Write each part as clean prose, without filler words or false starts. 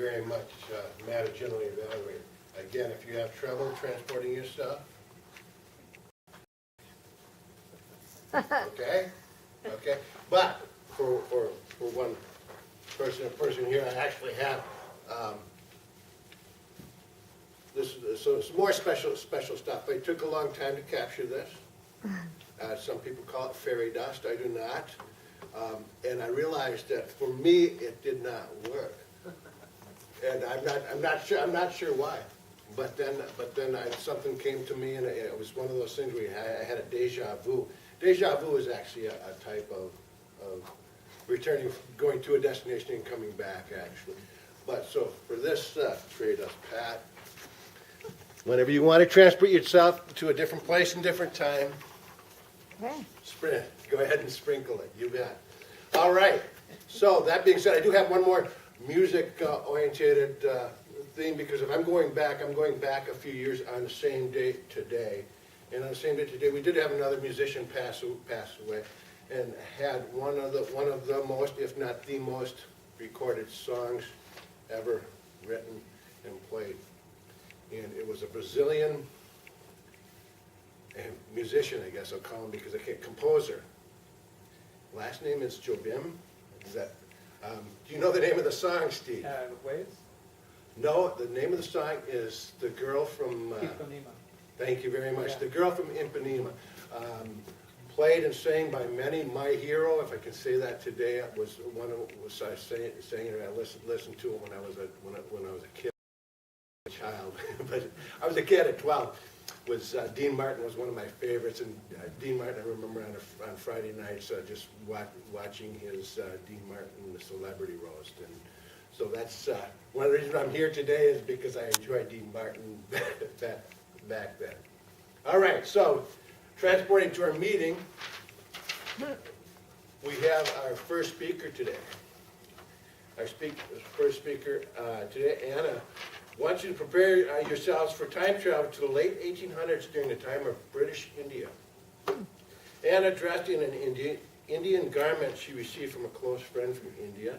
very much, Matter Generally Evaluated. Again, if you have trouble transporting your stuff, okay? Okay, but for one person here, I actually have this. So it's more special stuff. It took a long time to capture this. Some people call it fairy dust. I do not. And I realized that for me, it did not work. And I'm not sure why. But then something came to me, and it was one of those things where I had a deja vu. Deja vu is actually a type of returning, going to a destination and coming back, actually. But so for this trade us, Pat, whenever you want to transport yourself to a different place and different time, go ahead and sprinkle it. You bet. All right. So that being said, I do have one more music-oriented theme, because if I'm going back a few years on the same date today. And on the same day today, we did have another musician pass away, and had one of the most, if not the most, recorded songs ever written and played. And it was a Brazilian musician, I guess I'll call him, because I can't, composer. Last name is Jobim. Is that? Do you know the name of the song, Steve? Waves? No, the name of the song is The Girl from... Ipanema. Thank you very much. Yeah. The Girl from Ipanema. Played and sang by many. My hero, if I can say that today, was one of I sang it. I listened to it when I was a kid, a child. But I was a kid at 12. Was Dean Martin was one of my favorites, and Dean Martin I remember on Friday nights just watching his Dean Martin the Celebrity Roast, and so that's one of the reasons I'm here today is because I enjoyed Dean Martin back then. All right, so transporting to our meeting, we have our first speaker today. Our first speaker today, Anna, wants you to prepare yourselves for time travel to the late 1800s during the time of British India. Anna, dressed in an Indian garment she received from a close friend from India,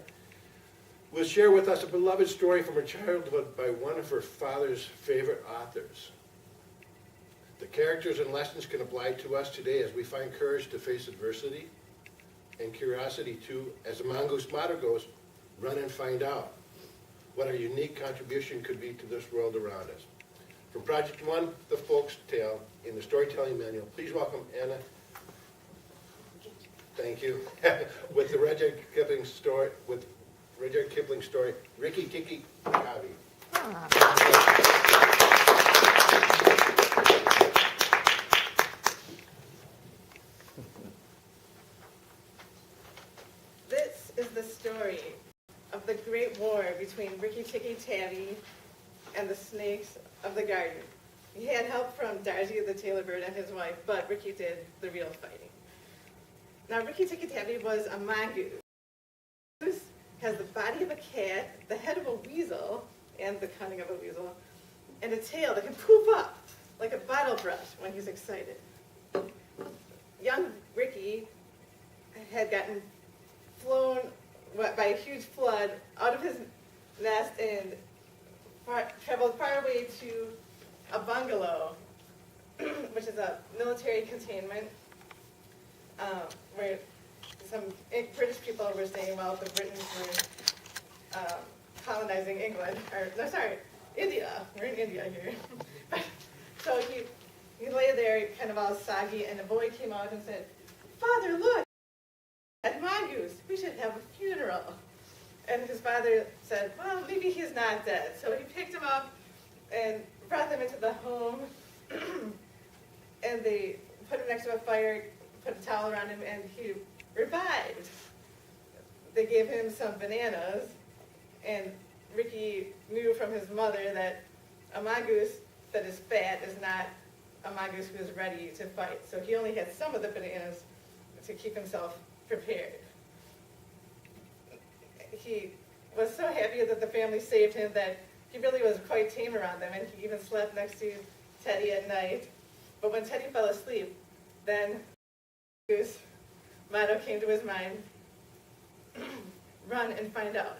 will share with us a beloved story from her childhood by one of her father's favorite authors. The characters and lessons can apply to us today as we find courage to face adversity and curiosity to, as the Mongoose motto goes, run and find out what our unique contribution could be to this world around us. From Project One, The Folk's Tale, in the Storytelling Manual, please welcome Anna. Thank you. With the Rudyard Kipling story, Rikki Tikki Tavi. This is the story of the great war between Rikki Tikki Tavi and the snakes of the garden. He had help from Darcy the Tailor Bird and his wife, but Rikki did the real fighting. Now, Rikki Tikki Tavi was a mongoose. Mongoose has the body of a cat, the head of a weasel, and the cunning of a weasel, and a tail that can poof up like a bottle brush when he's excited. Young Rikki had gotten flown by a huge flood out of his nest and traveled far away to a bungalow, which is a military containment, where some British people were staying while the Britons were colonizing England, India. We're in India here. So he lay there kind of all soggy, and a boy came out and said, "Father, look, at mongoose, we should have a funeral." And his father said, "Well, maybe he's not dead." So he picked him up and brought them into the home, and they put him next to a fire, put a towel around him, and he revived. They gave him some bananas, and Rikki knew from his mother that a mongoose that is fat is not a mongoose who is ready to fight. So he only had some of the bananas to keep himself prepared. He was so happy that the family saved him that he really was quite tame around them, and he even slept next to Teddy at night. But when Teddy fell asleep, then Goose motto came to his mind, run and find out.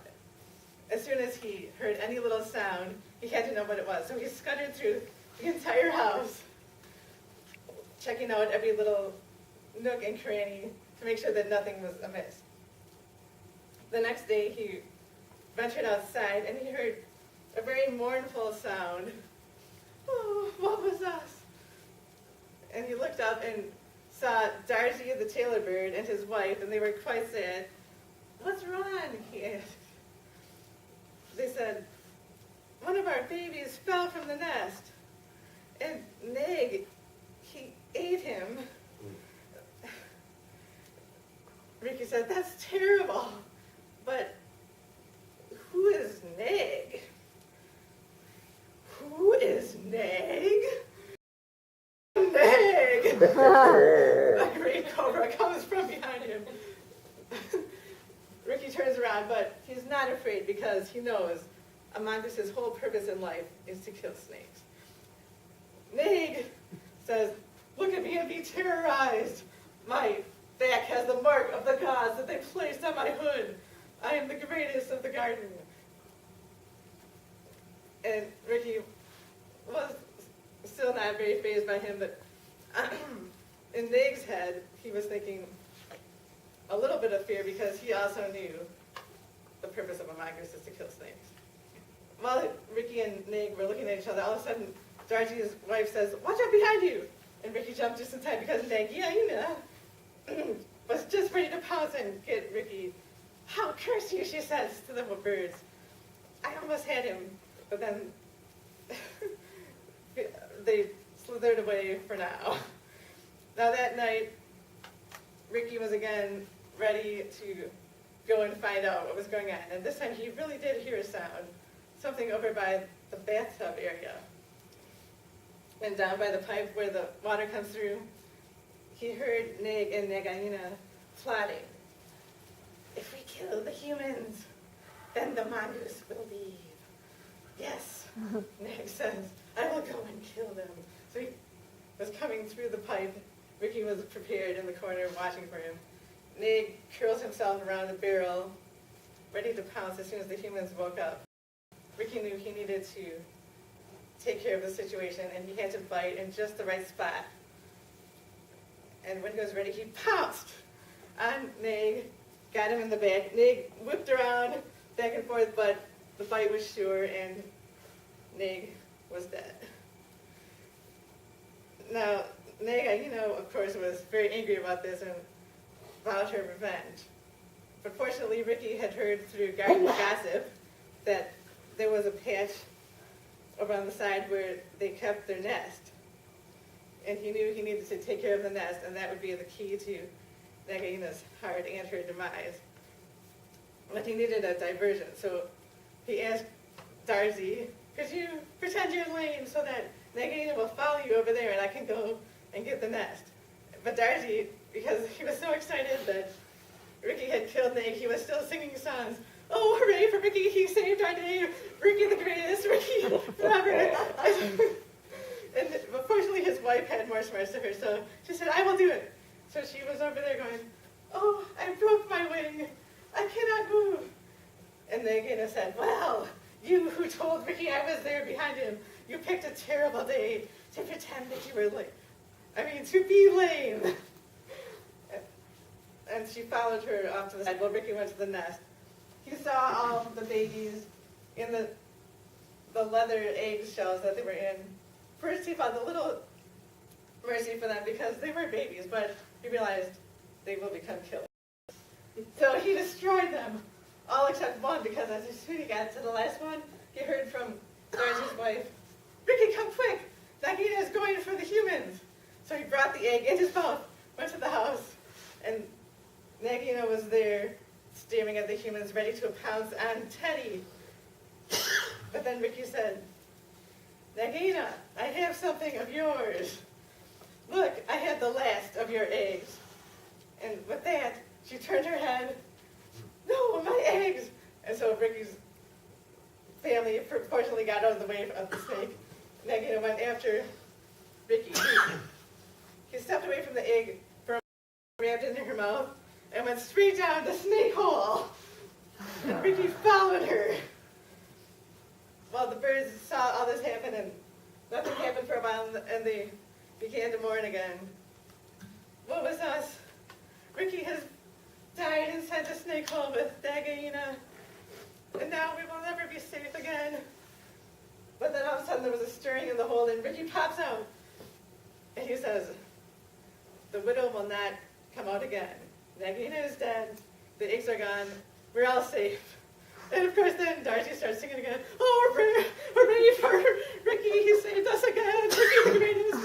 as soon as he heard any little sound, he had to know what it was. So he scuttered through the entire house, checking out every little nook and cranny to make sure that nothing was amiss. The next day, he ventured outside and he heard a very mournful sound. Oh, what was us? And he looked up and saw Darcy the tailor bird and his wife, and they were quite sad. What's wrong? He asked. They said, one of our babies fell from the nest, and Nag, he ate him. Ricky said, that's terrible, but who is Nag? Who is Nag? Nag! A great cobra comes from behind him. Ricky turns around, but he's not afraid because he knows a mongoose's whole purpose in life is to kill snakes. Nag says, look at me and be terrorized. My back has the mark of the gods that they placed on my hood. I am the greatest of the garden. And Ricky was still not very fazed by him, but in Nag's head, he was thinking a little bit of fear because he also knew the purpose of a mongoose is to kill snakes. While Ricky and Nag were looking at each other, all of a sudden, Darcy's wife says, watch out behind you! And Ricky jumped just in time because Nag, was just ready to pounce and get Ricky. How curse you, she says to the birds. I almost had him, but then they slithered away for now. Now that night, Ricky was again ready to go and find out what was going on. And this time he really did hear a sound, something over by the bathtub area. And down by the pipe where the water comes through, he heard Nag and Nagaina plotting. If we kill the humans, then the mongoose will leave. Yes, Nag says, I will go and kill them. So he was coming through the pipe. Ricky was prepared in the corner watching for him. Nag curls himself around the barrel, ready to pounce as soon as the humans woke up. Ricky knew he needed to take care of the situation, and he had to bite in just the right spot. And when he was ready, he pounced on Nag, got him in the back. Nag whipped around back and forth, but the bite was sure, and Nag was dead. Now, Nag, of course, was very angry about this and vowed her revenge. But fortunately, Ricky had heard through garden gossip that there was a patch over on the side where they kept their nest. And he knew he needed to take care of the nest, and that would be the key to Nagaina's heart and her demise. But he needed a diversion, so he asked Darcy, could you pretend you're lame so that Nagaina will follow you over there and I can go and get the nest? But Darcy, because he was so excited that Ricky had killed Nag, he was still singing songs. Oh, hooray for Ricky, he saved our day. Ricky the greatest, Ricky forever. But fortunately his wife had more smarts to her, so she said, I will do it. So she was over there going, oh, I broke my wing. I cannot move. And Nagaina said, well, you who told Ricky I was there behind him, you picked a terrible day to pretend that you were lame. To be lame. And she followed her off to the side while Ricky went to the nest. He saw all the babies in the leather egg shells that they were in. First he felt a little mercy for them because they were babies, but he realized they will become killers. So he destroyed them, all except one, because as soon as he got to the last one, he heard from Darcy's wife, Ricky, come quick! Nagaina is going for the humans! So he brought the egg in his mouth, went to the house, and Nagaina was there, staring at the humans, ready to pounce on Teddy. But then Ricky said, Nagaina, I have something of yours. Look, I had the last of your eggs. And with that, she turned her head. No, my eggs! And so Ricky's family fortunately got out of the way of the snake. Nagaina went after Ricky. He stepped away from the egg, grabbed it in her mouth, and went straight down the snake hole. And Ricky followed her. Well, the birds saw all this happen, and nothing happened for a while, and they began to mourn again. Woe was us! Ricky has died inside the snake hole with Gaichas, and now we will never be safe again. But then all of a sudden there was a stirring in the hole, and Ricky pops out, and he says, "The widow will not come out again. Gaichas is dead. The eggs are gone. We're all safe." And of course then Darcy starts singing again, "Oh, hooray for Ricky, he saved us again, Ricky the greatest,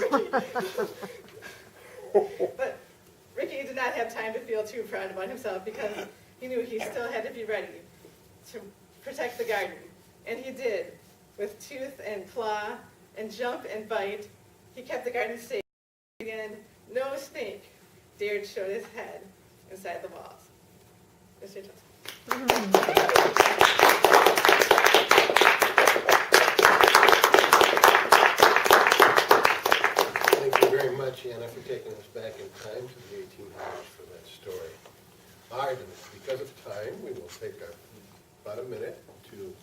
Ricky." But Ricky did not have time to feel too proud about himself because he knew he still had to be ready to protect the garden. And he did, with tooth and claw and jump and bite. He kept the garden safe, and no snake dared show his head inside the walls. Mr. Johnson. Thank you very much, Anna, for taking us back in time to the 1800s for that story. All right, and because of time, we will take about a minute to